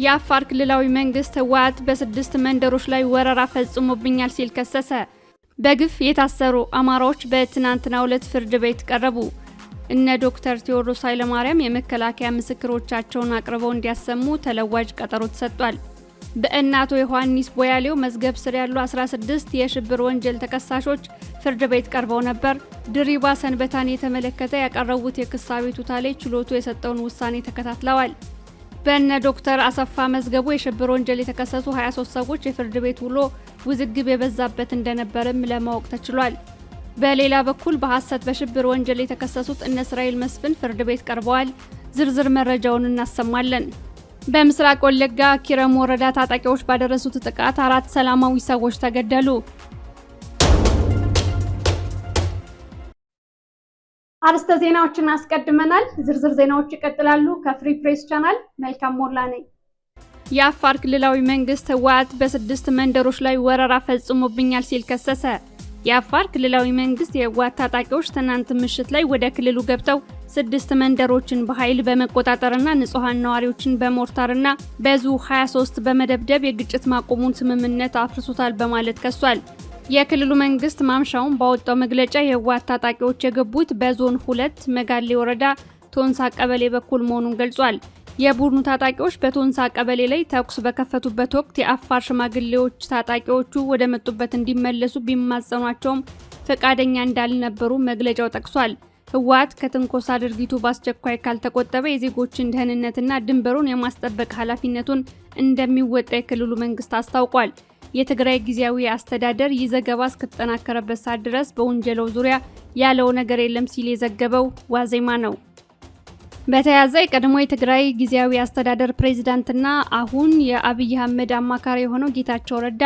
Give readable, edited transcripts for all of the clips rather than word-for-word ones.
የአፋር ክልላዊ መንግስት ህወሓት በ6 መንደሮች ላይ ወረራ ፈጽሞብኛል ሲል ከሰሰ። በግፍ የታሰሩ አማራዎች በትናንትናው ዕለት ፍርድ ቤት ቀረቡ። እነ ዶክተር ቴዎድሮስ ኃይለማርያም የመከላከያ ምስክሮቻቸውን አቅርበው እንዲያሰሙ ተለዋጭ ቀጠሮ ተሰጥቷል። በእናቶ ዮሐንስ ቦያሌው መዝገብ ስር ያሉ 16 የሽብር ወንጀል ተከሳሾች ፍርድ ቤት ቀርበው ነበር። ድሪባ ሰንበታን የተመለከተ ያቀረቡት የክስ አቤቱታ ላይ ችሎቱ የሰጠውን ውሳኔ ተከታትለዋል። በእነ ዶክተር አሰፋ መዝገቡ የሽብር ወንጀል የተከሰሱ 23 ሰዎች የፍርድ ቤት ውሎ ውዝግብ የበዛበት እንደነበርም ለማወቅ ተችሏል። በሌላ በኩል በሐሰት በሽብር ወንጀል የተከሰሱት እነ እስራኤል መስፍን ፍርድ ቤት ቀርበዋል። ዝርዝር መረጃውን እናሰማለን። በምስራቅ ወለጋ ኪረም ወረዳ ታጣቂዎች ባደረሱት ጥቃት 4 ሰላማዊ ሰዎች ተገደሉ። አርስተ ዜናዎችን አስቀድመናል። ዝርዝር ዜናዎች ይቀጥላሉ። ከፍሪ ፕሬስ ቻናል መልካም ሞላ ነኝ። የአፋር ክልላዊ መንግስት ህወሓት በ6 መንደሮች ላይ ወረራ ፈጽሞብኛል ሲል ከሰሰ። የአፋር ክልላዊ መንግስት የህወሓት ታጣቂዎች ትናንት ምሽት ላይ ወደ ክልሉ ገብተው 6 መንደሮችን በኃይል በመቆጣጠርና ንጹሃን ነዋሪዎችን በሞርታርና በዙ 23 በመደብደብ የግጭት ማቆሙን ስምምነት አፍርሶታል በማለት ከሷል። የክልሉ መንግስት ማምሻውን ባወጣው መግለጫ የህወሓት ታጣቂዎች የገቡት በዞን 2 መጋሌ ወረዳ ቶንሳ ቀበሌ በኩል መሆኑን ገልጿል። የቡድኑ ታጣቂዎች በቶንሳ ቀበሌ ላይ ተኩስ በከፈቱበት ወቅት የአፋር ሽማግሌዎች ታጣቂዎቹ ወደ መጡበት እንዲመለሱ ቢማጸኗቸውም ፈቃደኛ እንዳልነበሩ መግለጫው ጠቅሷል። ህወሓት ከትንኮሳ ድርጊቱ በአስቸኳይ ካልተቆጠበ የዜጎችን ደህንነትና ድንበሩን የማስጠበቅ ኃላፊነቱን እንደሚወጣ የክልሉ መንግስት አስታውቋል። የትግራይ ጊዜያዊ አስተዳደር ይህ ዘገባ እስከተጠናከረበት ሰዓት ድረስ በወንጀለው ዙሪያ ያለው ነገር የለም ሲል የዘገበው ዋዜማ ነው። በተያያዘ የቀድሞ የትግራይ ጊዜያዊ አስተዳደር ፕሬዝዳንትና አሁን የአብይ አህመድ አማካሪ የሆነው ጌታቸው ረዳ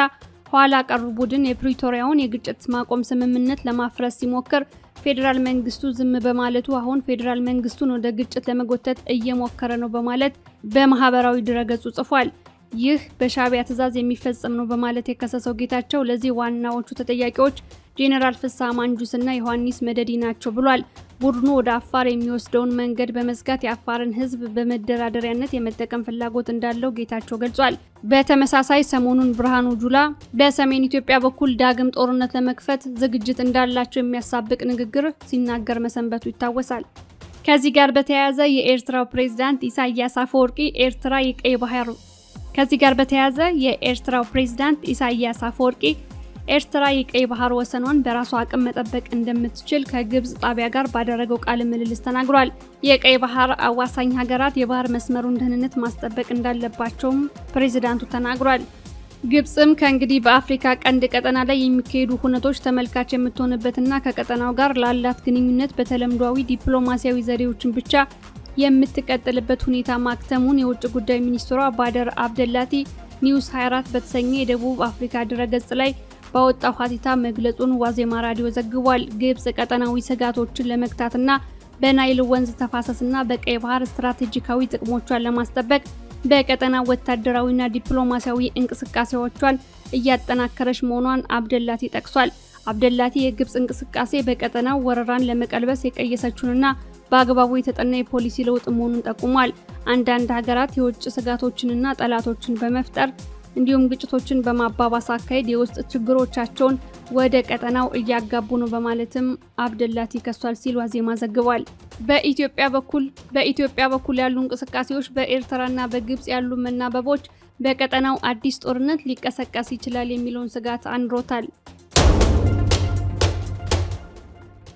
ኋላ ቀሩ ቡድን የፕሪቶሪያውን የግጭት ማቆም ስምምነት ለማፍረስ ሲሞክር ፌዴራል መንግስቱ ዝም በማለቱ አሁን ፌዴራል መንግስቱን ወደ ግጭት ለመጎተት እየሞከረ ነው በማለት በማህበራዊ ድረገጹ ጽፏል። ይህ በሻዕቢያ ትዕዛዝ የሚፈጸም ነው በማለት የከሰሰው ጌታቸው ለዚህ ዋናዎቹ ተጠያቂዎች ጄኔራል ፍስሐ ማንጁስና ዮሐንስ መደዲ ናቸው ብሏል። ቡድኑ ወደ አፋር የሚወስደውን መንገድ በመዝጋት የአፋርን ህዝብ በመደራደሪያነት የመጠቀም ፍላጎት እንዳለው ጌታቸው ገልጿል። በተመሳሳይ ሰሞኑን ብርሃኑ ጁላ በሰሜን ኢትዮጵያ በኩል ዳግም ጦርነት ለመክፈት ዝግጅት እንዳላቸው የሚያሳብቅ ንግግር ሲናገር መሰንበቱ ይታወሳል። ከዚህ ጋር በተያያዘ የኤርትራው ፕሬዝዳንት ኢሳያስ አፈወርቂ ኤርትራ የቀይ ባህር ወሰኗን በራሷ አቅም መጠበቅ እንደምትችል ከግብጽ ጣቢያ ጋር ባደረገው ቃለ ምልልስ ተናግሯል። የቀይ ባህር አዋሳኝ ሀገራት የባህር መስመሩን ደህንነት ማስጠበቅ እንዳለባቸውም ፕሬዝዳንቱ ተናግሯል። ግብጽም ከእንግዲህ በአፍሪካ ቀንድ ቀጠና ላይ የሚካሄዱ ሁነቶች ተመልካች የምትሆንበትና ከቀጠናው ጋር ላላት ግንኙነት በተለምዷዊ ዲፕሎማሲያዊ ዘዴዎችን ብቻ የምትቀጥልበት ሁኔታ ማክተሙን የውጭ ጉዳይ ሚኒስትሯ ባደር አብደላቲ ኒውስ 24 በተሰኘ የደቡብ አፍሪካ ድረገጽ ላይ ባወጣው ሀተታ መግለጹን ዋዜማ ራዲዮ ዘግቧል። ግብጽ ቀጠናዊ ስጋቶችን ለመግታትና በናይል ወንዝ ተፋሰስና በቀይ ባህር ስትራቴጂካዊ ጥቅሞቿን ለማስጠበቅ በቀጠና ወታደራዊና ዲፕሎማሲያዊ እንቅስቃሴዎቿን እያጠናከረች መሆኗን አብደላቲ ጠቅሷል። አብደላቲ የግብጽ እንቅስቃሴ በቀጠናው ወረራን ለመቀልበስ የቀየሰችውንና በአግባቡ የተጠና የፖሊሲ ለውጥ መሆኑን ጠቁሟል። አንዳንድ ሀገራት የውጭ ስጋቶችንና ጠላቶችን በመፍጠር እንዲሁም ግጭቶችን በማባባስ አካሄድ የውስጥ ችግሮቻቸውን ወደ ቀጠናው እያጋቡ ነው በማለትም አብደላቲ ከሷል ሲል ዋዜማ ዘግቧል። በኢትዮጵያ በኩል ያሉ እንቅስቃሴዎች በኤርትራና በግብጽ ያሉ መናበቦች በቀጠናው አዲስ ጦርነት ሊቀሰቀስ ይችላል የሚለውን ስጋት አንሮታል።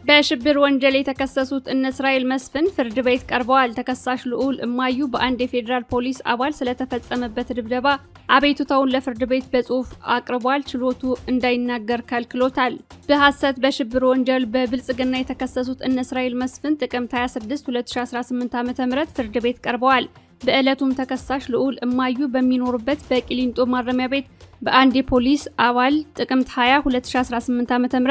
በሽብር ወንጀል የተከሰሱት እነ እስራኤል መስፍን ፍርድ ቤት ቀርበዋል። ተከሳሽ ልዑል እማዩ በአንድ የፌዴራል ፖሊስ አባል ስለተፈጸመበት ድብደባ አቤቱታውን ለፍርድ ቤት በጽሁፍ አቅርቧል። ችሎቱ እንዳይናገር ከልክሎታል። በሐሰት በሽብር ወንጀል በብልጽግና የተከሰሱት እነ እስራኤል መስፍን ጥቅምት 26 2018 ዓ.ም ፍርድ ቤት ቀርበዋል። በዕለቱም ተከሳሽ ልዑል እማዩ በሚኖሩበት በቂሊንጦ ማረሚያ ቤት በአንድ የፖሊስ አባል ጥቅምት 20 2018 ዓ.ም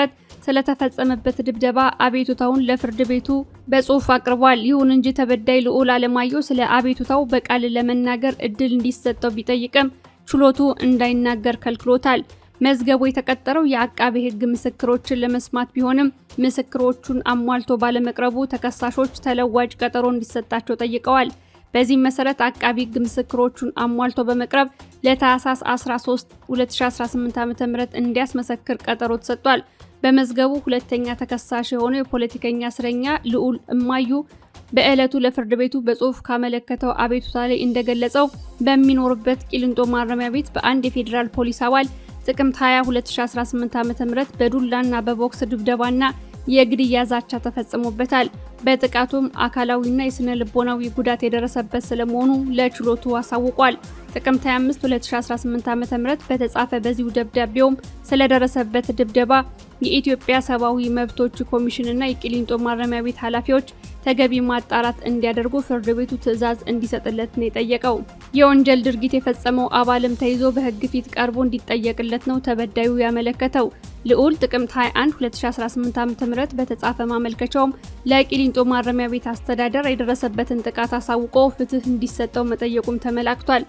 ስለተፈጸመበት ድብደባ አቤቱታውን ለፍርድ ቤቱ በጽሁፍ አቅርቧል። ይሁን እንጂ ተበዳይ ልዑል አለማየሁ ስለ አቤቱታው በቃል ለመናገር እድል እንዲሰጠው ቢጠይቅም ችሎቱ እንዳይናገር ከልክሎታል። መዝገቡ የተቀጠረው የአቃቤ ሕግ ምስክሮችን ለመስማት ቢሆንም ምስክሮቹን አሟልቶ ባለመቅረቡ ተከሳሾች ተለዋጭ ቀጠሮ እንዲሰጣቸው ጠይቀዋል። በዚህ መሰረት አቃቢ ሕግ ምስክሮቹን አሟልቶ በመቅረብ ለታህሳስ 13 2018 ዓ.ም እንዲያስመሰክር ቀጠሮ ተሰጥቷል። በመዝገቡ ሁለተኛ ተከሳሽ የሆነው የፖለቲከኛ እስረኛ ልዑል እማዩ በዕለቱ ለፍርድ ቤቱ በጽሁፍ ካመለከተው አቤቱታ ላይ እንደገለጸው በሚኖርበት ቂሊንጦ ማረሚያ ቤት በአንድ የፌዴራል ፖሊስ አባል ጥቅምት 20 2018 ዓ.ም በዱላና በቦክስ ድብደባና የግድያ ዛቻ ተፈጽሞበታል። በጥቃቱም አካላዊና የስነ ልቦናዊ ጉዳት የደረሰበት ስለመሆኑ ለችሎቱ አሳውቋል። ጥቅምት 25 2018 ዓ.ም በተጻፈ በዚሁ ደብዳቤውም ስለደረሰበት ድብደባ የኢትዮጵያ ሰብአዊ መብቶች ኮሚሽንና የቂሊንጦ ማረሚያ ቤት ኃላፊዎች ተገቢ ማጣራት እንዲያደርጉ ፍርድ ቤቱ ትዕዛዝ እንዲሰጥለት ነው የጠየቀው። የወንጀል ድርጊት የፈጸመው አባልም ተይዞ በሕግ ፊት ቀርቦ እንዲጠየቅለት ነው ተበዳዩ ያመለከተው። ልዑል ጥቅምት 21 2018 ዓ.ም በተጻፈ ማመልከቻውም ለቂሊንጦ ማረሚያ ቤት አስተዳደር የደረሰበትን ጥቃት አሳውቆ ፍትህ እንዲሰጠው መጠየቁም ተመላክቷል።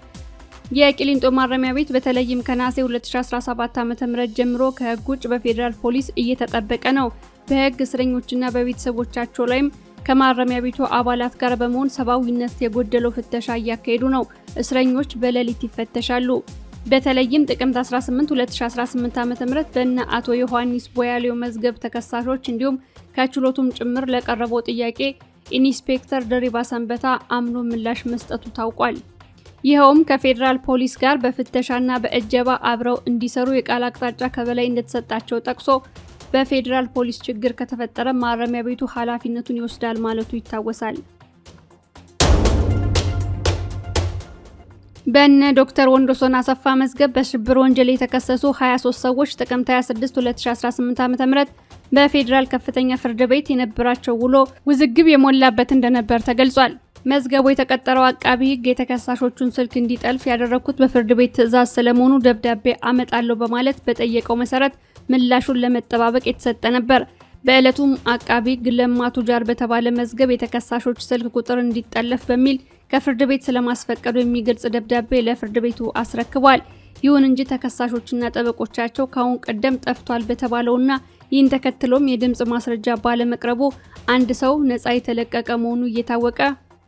የቂሊንጦ ማረሚያ ቤት በተለይም ከነሐሴ 2017 ዓ.ም ጀምሮ ከሕግ ውጭ በፌዴራል ፖሊስ እየተጠበቀ ነው። በሕግ እስረኞችና በቤተሰቦቻቸው ላይም ከማረሚያ ቤቱ አባላት ጋር በመሆን ሰብአዊነት የጎደለው ፍተሻ እያካሄዱ ነው። እስረኞች በሌሊት ይፈተሻሉ። በተለይም ጥቅምት 18 2018 ዓ.ም በእነ አቶ ዮሐንስ ቦያሌው መዝገብ ተከሳሾች እንዲሁም ከችሎቱም ጭምር ለቀረበው ጥያቄ ኢንስፔክተር ድሪባ ሰንበታ አምኖ ምላሽ መስጠቱ ታውቋል። ይኸውም ከፌዴራል ፖሊስ ጋር በፍተሻና በእጀባ አብረው እንዲሰሩ የቃል አቅጣጫ ከበላይ እንደተሰጣቸው ጠቅሶ በፌዴራል ፖሊስ ችግር ከተፈጠረ ማረሚያ ቤቱ ኃላፊነቱን ይወስዳል ማለቱ ይታወሳል። በእነ ዶክተር ወንዶሰን አሰፋ መዝገብ በሽብር ወንጀል የተከሰሱ 23 ሰዎች ጥቅምት 26 2018 ዓ.ም በፌዴራል ከፍተኛ ፍርድ ቤት የነበራቸው ውሎ ውዝግብ የሞላበት እንደነበር ተገልጿል። መዝገቡ የተቀጠረው አቃቢ ሕግ የተከሳሾቹን ስልክ እንዲጠልፍ ያደረኩት በፍርድ ቤት ትዕዛዝ ስለመሆኑ ደብዳቤ አመጣለሁ በማለት በጠየቀው መሰረት ምላሹን ለመጠባበቅ የተሰጠ ነበር። በዕለቱም አቃቢ ሕግ ለማ ቱጃር በተባለ መዝገብ የተከሳሾች ስልክ ቁጥር እንዲጠለፍ በሚል ከፍርድ ቤት ስለማስፈቀዱ የሚገልጽ ደብዳቤ ለፍርድ ቤቱ አስረክቧል። ይሁን እንጂ ተከሳሾችና ጠበቆቻቸው ካሁን ቀደም ጠፍቷል በተባለውና ይህን ተከትሎም የድምጽ ማስረጃ ባለመቅረቡ አንድ ሰው ነፃ የተለቀቀ መሆኑ እየታወቀ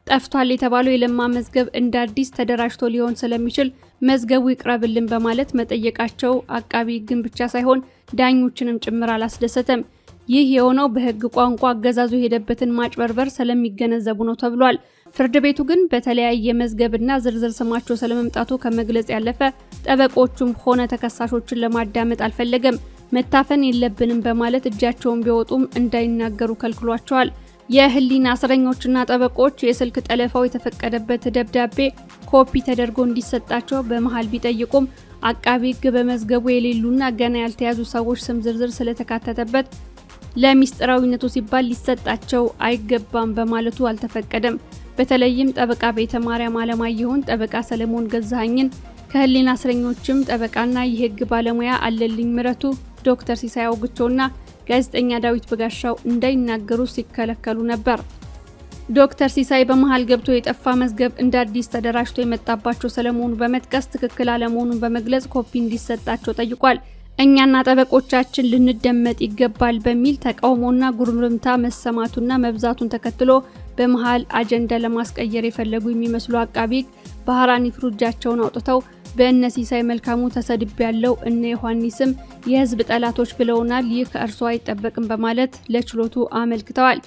ጠፍቷል የተባለው የለማ መዝገብ እንደ አዲስ ተደራጅቶ ሊሆን ስለሚችል መዝገቡ ይቅረብልን በማለት መጠየቃቸው አቃቢ ሕግን ብቻ ሳይሆን ዳኞችንም ጭምር አላስደሰተም። ይህ የሆነው በሕግ ቋንቋ አገዛዙ የሄደበትን ማጭበርበር ስለሚገነዘቡ ነው ተብሏል። ፍርድ ቤቱ ግን በተለያየ መዝገብና ዝርዝር ስማቸው ስለመምጣቱ ከመግለጽ ያለፈ ጠበቆቹም ሆነ ተከሳሾችን ለማዳመጥ አልፈለገም። መታፈን የለብንም በማለት እጃቸውን ቢወጡም እንዳይናገሩ ከልክሏቸዋል። የህሊና እስረኞችና ጠበቆች የስልክ ጠለፋው የተፈቀደበት ደብዳቤ ኮፒ ተደርጎ እንዲሰጣቸው በመሃል ቢጠይቁም አቃቢ ሕግ በመዝገቡ የሌሉና ገና ያልተያዙ ሰዎች ስም ዝርዝር ስለተካተተበት ለሚስጥራዊነቱ ሲባል ሊሰጣቸው አይገባም በማለቱ አልተፈቀደም። በተለይም ጠበቃ ቤተ ማርያም አለማየሁን፣ ጠበቃ ሰለሞን ገዛኸኝን፣ ከህሊና እስረኞችም ጠበቃና የህግ ባለሙያ አለልኝ ምረቱ፣ ዶክተር ሲሳይ አውግቾና ጋዜጠኛ ዳዊት በጋሻው እንዳይናገሩ ሲከለከሉ ነበር። ዶክተር ሲሳይ በመሃል ገብቶ የጠፋ መዝገብ እንደ አዲስ ተደራጅቶ የመጣባቸው ስለመሆኑ በመጥቀስ ትክክል አለመሆኑን በመግለጽ ኮፒ እንዲሰጣቸው ጠይቋል። እኛና ጠበቆቻችን ልንደመጥ ይገባል በሚል ተቃውሞና ጉርምርምታ መሰማቱና መብዛቱን ተከትሎ በመሃል አጀንዳ ለማስቀየር የፈለጉ የሚመስሉ አቃቢ ሕግ ባህራን ይፍሩ እጃቸውን አውጥተው በእነ ሲሳይ መልካሙ ተሰድቤያለሁ፣ እነ ዮሐንስም የህዝብ ጠላቶች ብለውናል፣ ይህ ከእርሷ አይጠበቅም በማለት ለችሎቱ አመልክተዋል።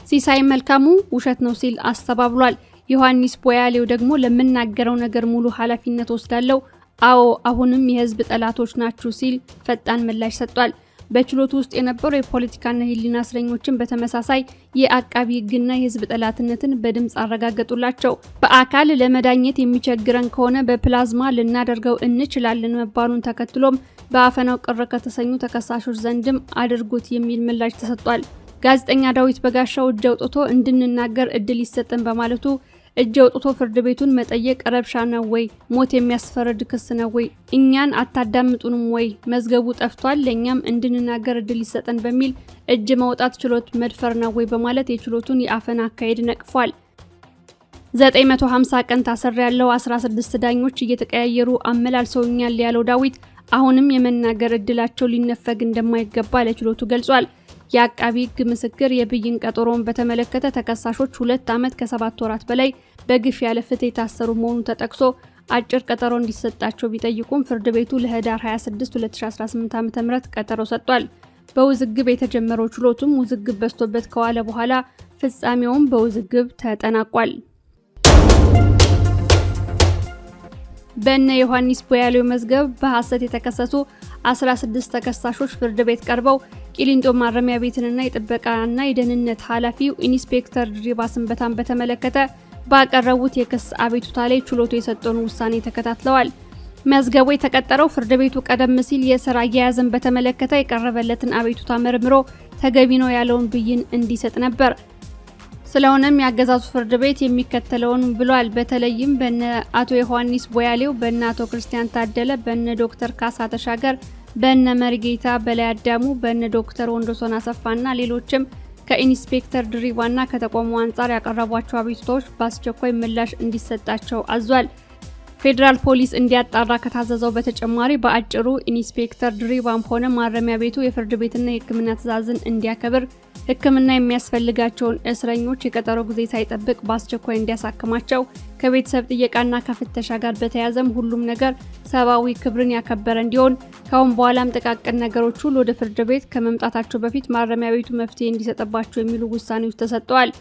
ሲሳይ መልካሙ ውሸት ነው ሲል አስተባብሏል። ዮሐንስ ቦያሌው ደግሞ ለምናገረው ነገር ሙሉ ኃላፊነት ወስዳለሁ፣ አዎ አሁንም የህዝብ ጠላቶች ናችሁ ሲል ፈጣን ምላሽ ሰጥቷል። በችሎቱ ውስጥ የነበሩ የፖለቲካና የህሊና እስረኞችን በተመሳሳይ የአቃቢ ሕግና የህዝብ ጠላትነትን በድምጽ አረጋገጡላቸው። በአካል ለመዳኘት የሚቸግረን ከሆነ በፕላዝማ ልናደርገው እንችላለን መባሉን ተከትሎም በአፈናው ቅር ከተሰኙ ተከሳሾች ዘንድም አድርጉት የሚል ምላሽ ተሰጥቷል። ጋዜጠኛ ዳዊት በጋሻው እጅ አውጥቶ እንድንናገር እድል ይሰጠን በማለቱ እጅ አውጥቶ ፍርድ ቤቱን መጠየቅ ረብሻ ነው ወይ? ሞት የሚያስፈርድ ክስ ነው ወይ? እኛን አታዳምጡንም ወይ? መዝገቡ ጠፍቷል፣ ለኛም እንድንናገር እድል ይሰጠን በሚል እጅ ማውጣት ችሎት መድፈር ነው ወይ በማለት የችሎቱን የአፈና አካሄድ ነቅፏል። 950 ቀን ታሰር ያለው 16 ዳኞች እየተቀያየሩ አመላልሰውኛል ያለው ዳዊት አሁንም የመናገር እድላቸው ሊነፈግ እንደማይገባ ለችሎቱ ገልጿል። የአቃቢ ሕግ ምስክር የብይን ቀጠሮን በተመለከተ ተከሳሾች 2 ዓመት ከ7 ወራት በላይ በግፍ ያለ ፍትህ የታሰሩ መሆኑ ተጠቅሶ አጭር ቀጠሮ እንዲሰጣቸው ቢጠይቁም ፍርድ ቤቱ ለህዳር 26 2018 ዓ.ም ቀጠሮ ሰጥቷል። በውዝግብ የተጀመረው ችሎቱም ውዝግብ በዝቶበት ከዋለ በኋላ ፍጻሜውም በውዝግብ ተጠናቋል። በእነ ዮሐንስ ቦያሌው መዝገብ በሐሰት የተከሰሱ 16 ተከሳሾች ፍርድ ቤት ቀርበው ቂሊንጦ ማረሚያ ቤትንና የጥበቃና የደህንነት ኃላፊው ኢንስፔክተር ድሪባ ሰንበታን በተመለከተ ባቀረቡት የክስ አቤቱታ ላይ ችሎቱ የሰጠውን ውሳኔ ተከታትለዋል። መዝገቡ የተቀጠረው ፍርድ ቤቱ ቀደም ሲል የሥራ አያያዝን በተመለከተ የቀረበለትን አቤቱታ መርምሮ ተገቢ ነው ያለውን ብይን እንዲሰጥ ነበር። ስለሆነም ያገዛዙ ፍርድ ቤት የሚከተለውን ብሏል። በተለይም በነ አቶ ዮሐንስ ቦያሌው፣ በነ አቶ ክርስቲያን ታደለ፣ በነ ዶክተር ካሳ ተሻገር፣ በነ መርጌታ በላይ አዳሙ፣ በነ ዶክተር ወንዶሶን አሰፋና ሌሎችም ከኢንስፔክተር ድሪባና ከተቋሙ አንጻር ያቀረቧቸው አቤቱታዎች በአስቸኳይ ምላሽ እንዲሰጣቸው አዟል። ፌዴራል ፖሊስ እንዲያጣራ ከታዘዘው በተጨማሪ በአጭሩ ኢንስፔክተር ድሪባም ሆነ ማረሚያ ቤቱ የፍርድ ቤትና የሕክምና ትዕዛዝን እንዲያከብር፣ ሕክምና የሚያስፈልጋቸውን እስረኞች የቀጠሮ ጊዜ ሳይጠብቅ በአስቸኳይ እንዲያሳክማቸው፣ ከቤተሰብ ጥየቃና ከፍተሻ ጋር በተያያዘም ሁሉም ነገር ሰብአዊ ክብርን ያከበረ እንዲሆን፣ ካሁን በኋላም ጥቃቅን ነገሮች ሁሉ ወደ ፍርድ ቤት ከመምጣታቸው በፊት ማረሚያ ቤቱ መፍትሄ እንዲሰጥባቸው የሚሉ ውሳኔዎች ተሰጥተዋል።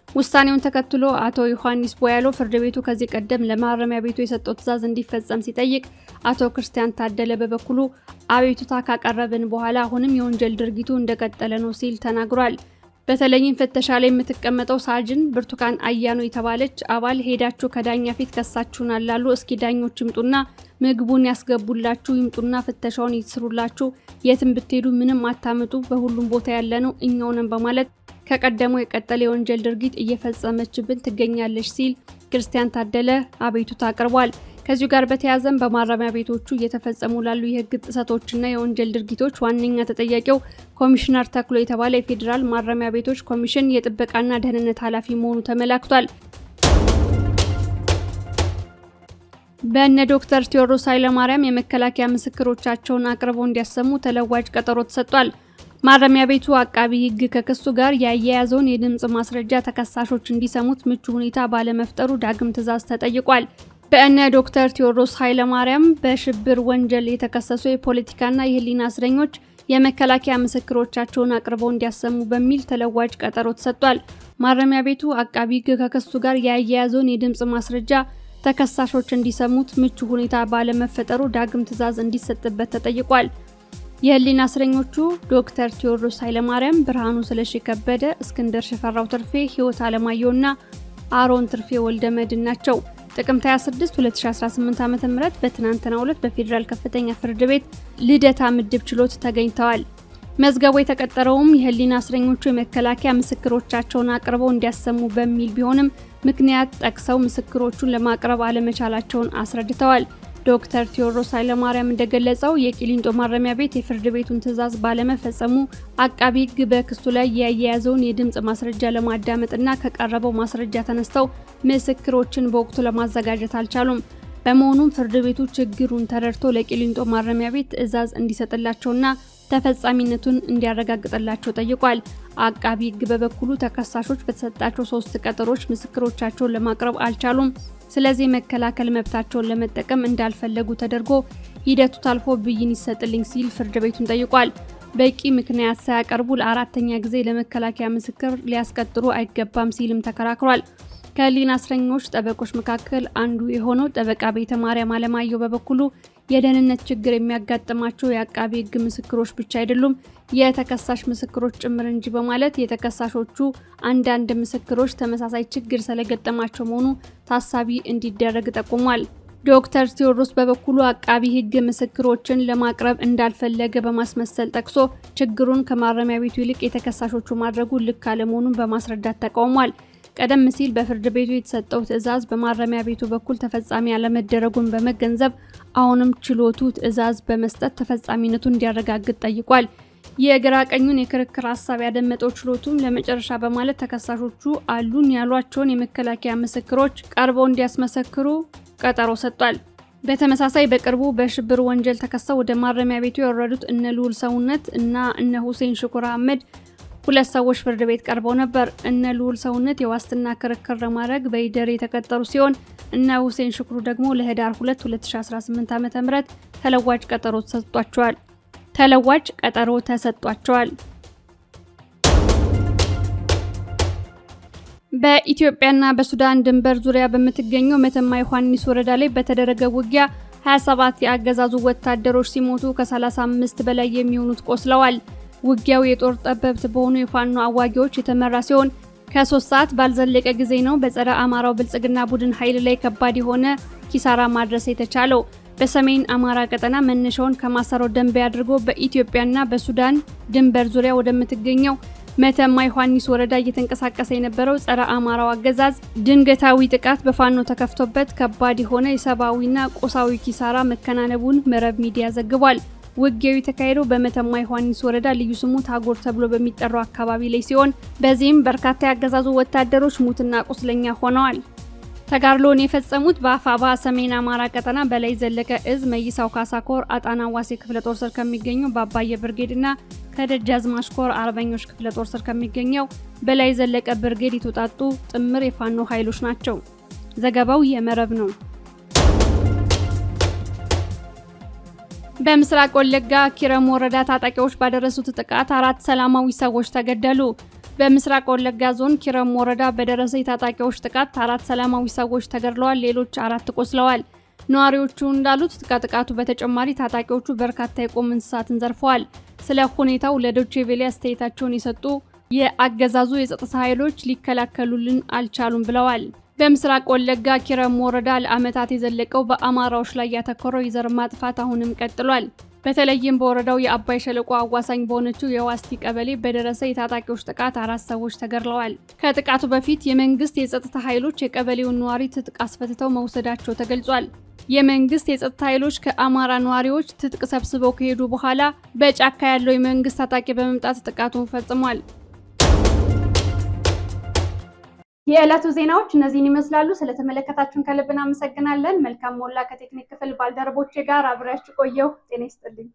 ውሳኔውን ተከትሎ አቶ ዮሐንስ ቦያሌው ፍርድ ቤቱ ከዚህ ቀደም ለማረሚያ ቤቱ የሰጠው ትዕዛዝ እንዲፈጸም ሲጠይቅ፣ አቶ ክርስቲያን ታደለ በበኩሉ አቤቱታ ካቀረብን በኋላ አሁንም የወንጀል ድርጊቱ እንደቀጠለ ነው ሲል ተናግሯል። በተለይም ፍተሻ ላይ የምትቀመጠው ሳጅን ብርቱካን አያኖ የተባለች አባል ሄዳችሁ ከዳኛ ፊት ከሳችሁናል ላሉ እስኪ ዳኞች ይምጡና ምግቡን ያስገቡላችሁ፣ ይምጡና ፍተሻውን ይስሩላችሁ፣ የትም ብትሄዱ ምንም አታምጡ፣ በሁሉም ቦታ ያለነው እኛው ነን በማለት ከቀደመው የቀጠለ የወንጀል ድርጊት እየፈጸመችብን ትገኛለች ሲል ክርስቲያን ታደለ አቤቱታ አቅርቧል። ከዚሁ ጋር በተያያዘም በማረሚያ ቤቶቹ እየተፈጸሙ ላሉ የህግ ጥሰቶችና የወንጀል ድርጊቶች ዋነኛ ተጠያቂው ኮሚሽነር ተክሎ የተባለ የፌዴራል ማረሚያ ቤቶች ኮሚሽን የጥበቃና ደህንነት ኃላፊ መሆኑ ተመላክቷል። በእነ ዶክተር ቴዎድሮስ ኃይለማርያም የመከላከያ ምስክሮቻቸውን አቅርበው እንዲያሰሙ ተለዋጭ ቀጠሮ ተሰጥቷል። ማረሚያ ቤቱ አቃቢ ህግ ከክሱ ጋር ያያያዘውን የድምጽ ማስረጃ ተከሳሾች እንዲሰሙት ምቹ ሁኔታ ባለመፍጠሩ ዳግም ትዕዛዝ ተጠይቋል። በእነ ዶክተር ቴዎድሮስ ኃይለማርያም በሽብር ወንጀል የተከሰሱ የፖለቲካና የህሊና እስረኞች የመከላከያ ምስክሮቻቸውን አቅርበው እንዲያሰሙ በሚል ተለዋጭ ቀጠሮ ተሰጥቷል። ማረሚያ ቤቱ አቃቢ ህግ ከክሱ ጋር ያያያዘውን የድምጽ ማስረጃ ተከሳሾች እንዲሰሙት ምቹ ሁኔታ ባለመፈጠሩ ዳግም ትዕዛዝ እንዲሰጥበት ተጠይቋል። የህሊና እስረኞቹ ዶክተር ቴዎድሮስ ኃይለማርያም፣ ብርሃኑ ስለሺ ከበደ፣ እስክንድር ሽፈራው ትርፌ፣ ህይወት አለማየሁና አሮን ትርፌ ወልደመድን ናቸው። ጥቅምት 26 2018 ዓ.ም በትናንትናው ዕለት በፌዴራል ከፍተኛ ፍርድ ቤት ልደታ ምድብ ችሎት ተገኝተዋል። መዝገቡ የተቀጠረውም የህሊና እስረኞቹ የመከላከያ ምስክሮቻቸውን አቅርበው እንዲያሰሙ በሚል ቢሆንም ምክንያት ጠቅሰው ምስክሮቹን ለማቅረብ አለመቻላቸውን አስረድተዋል። ዶክተር ቴዎድሮስ ኃይለማርያም እንደገለጸው የቂሊንጦ ማረሚያ ቤት የፍርድ ቤቱን ትዕዛዝ ባለመፈጸሙ አቃቢ ህግ በክሱ ላይ ያያያዘውን የድምጽ ማስረጃ ለማዳመጥና ከቀረበው ማስረጃ ተነስተው ምስክሮችን በወቅቱ ለማዘጋጀት አልቻሉም። በመሆኑም ፍርድ ቤቱ ችግሩን ተረድቶ ለቂሊንጦ ማረሚያ ቤት ትዕዛዝ እንዲሰጥላቸውና ተፈጻሚነቱን እንዲያረጋግጥላቸው ጠይቋል። አቃቢ ህግ በበኩሉ ተከሳሾች በተሰጣቸው 3 ቀጠሮች ምስክሮቻቸውን ለማቅረብ አልቻሉም። ስለዚህ መከላከል መብታቸውን ለመጠቀም እንዳልፈለጉ ተደርጎ ሂደቱ ታልፎ ብይን ይሰጥልኝ ሲል ፍርድ ቤቱን ጠይቋል። በቂ ምክንያት ሳያቀርቡ ለአራተኛ ጊዜ ለመከላከያ ምስክር ሊያስቀጥሩ አይገባም ሲልም ተከራክሯል። ከህሊና እስረኞች ጠበቆች መካከል አንዱ የሆነው ጠበቃ ቤተ ማርያም አለማየሁ በበኩሉ የደህንነት ችግር የሚያጋጥማቸው የአቃቢ ህግ ምስክሮች ብቻ አይደሉም የተከሳሽ ምስክሮች ጭምር እንጂ በማለት የተከሳሾቹ አንዳንድ ምስክሮች ተመሳሳይ ችግር ስለገጠማቸው መሆኑ ታሳቢ እንዲደረግ ጠቁሟል። ዶክተር ቴዎድሮስ በበኩሉ አቃቢ ህግ ምስክሮችን ለማቅረብ እንዳልፈለገ በማስመሰል ጠቅሶ ችግሩን ከማረሚያ ቤቱ ይልቅ የተከሳሾቹ ማድረጉ ልክ አለመሆኑን በማስረዳት ተቃውሟል። ቀደም ሲል በፍርድ ቤቱ የተሰጠው ትዕዛዝ በማረሚያ ቤቱ በኩል ተፈጻሚ ያለመደረጉን በመገንዘብ አሁንም ችሎቱ ትዕዛዝ በመስጠት ተፈጻሚነቱን እንዲያረጋግጥ ጠይቋል። የግራ ቀኙን የክርክር ሀሳብ ያደመጠው ችሎቱም ለመጨረሻ በማለት ተከሳሾቹ አሉን ያሏቸውን የመከላከያ ምስክሮች ቀርበው እንዲያስመሰክሩ ቀጠሮ ሰጥቷል። በተመሳሳይ በቅርቡ በሽብር ወንጀል ተከሰው ወደ ማረሚያ ቤቱ የወረዱት እነ ልዑል ሰውነት እና እነ ሁሴን ሽኩር አህመድ ሁለት ሰዎች ፍርድ ቤት ቀርበው ነበር። እነ ልዑል ሰውነት የዋስትና ክርክር ለማድረግ በይደር የተቀጠሩ ሲሆን እነ ሁሴን ሽክሩ ደግሞ ለህዳር 2 2018 ዓ.ም ተለዋጭ ቀጠሮ ተሰጥቷቸዋል። በኢትዮጵያና በሱዳን ድንበር ዙሪያ በምትገኘው መተማ ዮሐንስ ወረዳ ላይ በተደረገ ውጊያ 27 የአገዛዙ ወታደሮች ሲሞቱ ከ35 በላይ የሚሆኑት ቆስለዋል። ውጊያው የጦር ጠበብት በሆኑ የፋኖ አዋጊዎች የተመራ ሲሆን ከ3 ሰዓት ባልዘለቀ ጊዜ ነው በጸረ አማራው ብልጽግና ቡድን ኃይል ላይ ከባድ የሆነ ኪሳራ ማድረስ የተቻለው። በሰሜን አማራ ቀጠና መነሻውን ከማሰሮ ደንበያ አድርጎ በኢትዮጵያና በሱዳን ድንበር ዙሪያ ወደምትገኘው መተማ ዮሐንስ ወረዳ እየተንቀሳቀሰ የነበረው ጸረ አማራው አገዛዝ ድንገታዊ ጥቃት በፋኖ ተከፍቶበት ከባድ የሆነ የሰብአዊና ቁሳዊ ኪሳራ መከናነቡን መረብ ሚዲያ ዘግቧል። ውጊያው የተካሄደው በመተማ ዮሐንስ ወረዳ ልዩ ስሙ ታጎር ተብሎ በሚጠራው አካባቢ ላይ ሲሆን በዚህም በርካታ ያገዛዙ ወታደሮች ሙትና ቁስለኛ ሆነዋል። ተጋድሎውን የፈጸሙት በአፋባ ሰሜን አማራ ቀጠና በላይ ዘለቀ እዝ መይሳው ካሳኮር አጣና ዋሴ ክፍለ ጦር ስር ከሚገኘው በአባየ ብርጌድና ከደጃዝማች ኮር አርበኞች ክፍለ ጦር ስር ከሚገኘው በላይ ዘለቀ ብርጌድ የተውጣጡ ጥምር የፋኖ ኃይሎች ናቸው። ዘገባው የመረብ ነው። በምስራቅ ወለጋ ኪረም ወረዳ ታጣቂዎች ባደረሱት ጥቃት 4 ሰላማዊ ሰዎች ተገደሉ። በምስራቅ ወለጋ ዞን ኪረም ወረዳ በደረሰ የታጣቂዎች ጥቃት 4 ሰላማዊ ሰዎች ተገድለዋል፣ ሌሎች 4 ቆስለዋል። ነዋሪዎቹ እንዳሉት ከጥቃቱ በተጨማሪ ታጣቂዎቹ በርካታ የቆሙ እንስሳትን ዘርፈዋል። ስለ ሁኔታው ለዶቼ ቬለ አስተያየታቸውን የሰጡ የአገዛዙ የጸጥታ ኃይሎች ሊከላከሉልን አልቻሉም ብለዋል። በምስራቅ ወለጋ ኪረም ወረዳ ለዓመታት የዘለቀው በአማራዎች ላይ ያተኮረው የዘር ማጥፋት አሁንም ቀጥሏል። በተለይም በወረዳው የአባይ ሸለቆ አዋሳኝ በሆነችው የዋስቲ ቀበሌ በደረሰ የታጣቂዎች ጥቃት 4 ሰዎች ተገድለዋል። ከጥቃቱ በፊት የመንግስት የጸጥታ ኃይሎች የቀበሌውን ነዋሪ ትጥቅ አስፈትተው መውሰዳቸው ተገልጿል። የመንግስት የጸጥታ ኃይሎች ከአማራ ነዋሪዎች ትጥቅ ሰብስበው ከሄዱ በኋላ በጫካ ያለው የመንግስት ታጣቂ በመምጣት ጥቃቱን ፈጽሟል። የዕለቱ ዜናዎች እነዚህን ይመስላሉ። ስለተመለከታችሁን ከልብ እናመሰግናለን። መልካም ሞላ ከቴክኒክ ክፍል ባልደረቦቼ ጋር አብሬያችሁ ቆየሁ። ጤና ይስጥልኝ።